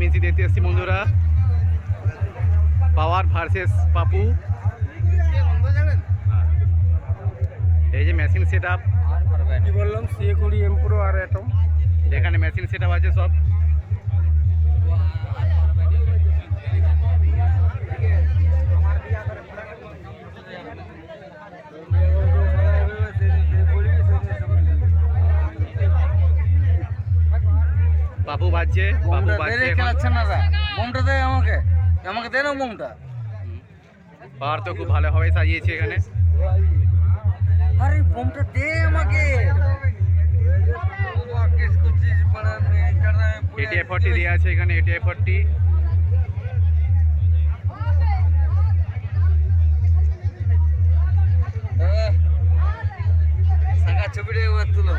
Music দেখতে এসেছি বন্ধুরা। পাওয়ার ভার্সেস পাপু। এই যে মেশিন সেট আপ, কি বললাম, C20 M Pro আর অ্যাটম। এখানে মেশিন সেট আপ আছে সব। পাপু বাজছে, পাপু বাজছে। বোমটা দে আমাকে, আমাকে দে না বোমটা। পাওয়ার তো খুব ভালোভাবে সাজিয়েছে এখানে। আরে বোমটা দে আমাকে। ATI 40 দেওয়া আছে এখানে, ATI 40। ছবিটা এবার তুলো।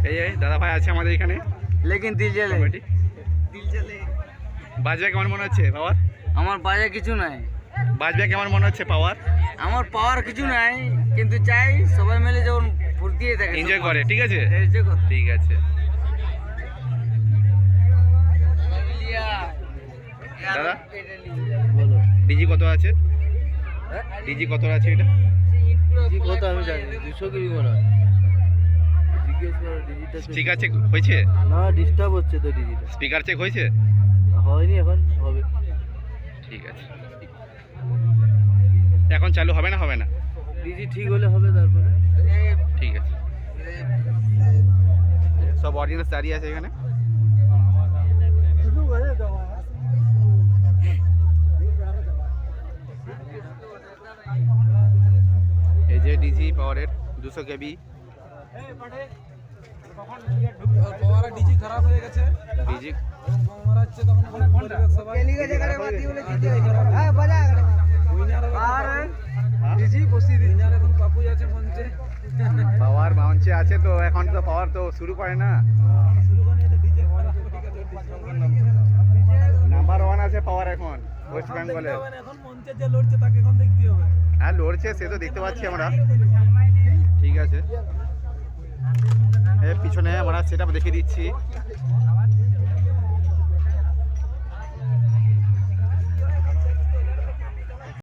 এই দাদা ভাই আছে আমাদের এখানে। লেকিন দিল জ্বলে, দিল জ্বলে। বাজবে কেমন মনে হচ্ছে পাওয়ার? আমার বাজে কিছু নাই। বাজবে কেমন মনে হচ্ছে পাওয়ার? আমার পাওয়ার কিছু নাই, কিন্তু চাই সবাই মিলে যখন ফুর্তি থাকে, এনজয় করে। ঠিক আছে, এনজয় কর। ঠিক আছে। দাদা বলো, ডিজি কত আছে? ডিজি কত আছে এটা? ডিজি কত আমি জানি, 200 কি মনে হয়। জিজ্ঞেস করো ডিজিটা। ঠিক আছে, হয়েছে? না, ডিস্টার্ব হচ্ছে তো ডিজিটা। স্পিকার চেক হয়েছে? হয়নি, এখন হবে। ঠিক আছে। এখন চালু হবে না? হবে না, ডিজি ঠিক হলে হবে তারপরে। ঠিক আছে। সব অডিয়েন্স দাঁড়িয়ে আছে এখানে। এই যে ডিজি পাওয়ারের 200 কেবি। ডিজি খারাপ হয়ে গেছে, ডিজি পাওয়ার মঞ্চে আছে তো, এখন তো পাওয়ার তো শুরু করে না। নাম্বার 1 আছে পাওয়ার এখন ওয়েস্ট বেঙ্গলে। এখন মঞ্চে যে লড়ছে তাকে এখন দেখতে হবে। হ্যাঁ লড়ছে, সে তো দেখতে পাচ্ছি আমরা। ঠিক আছে, পিছনে আমরা সেটআপ দেখিয়ে দিচ্ছি।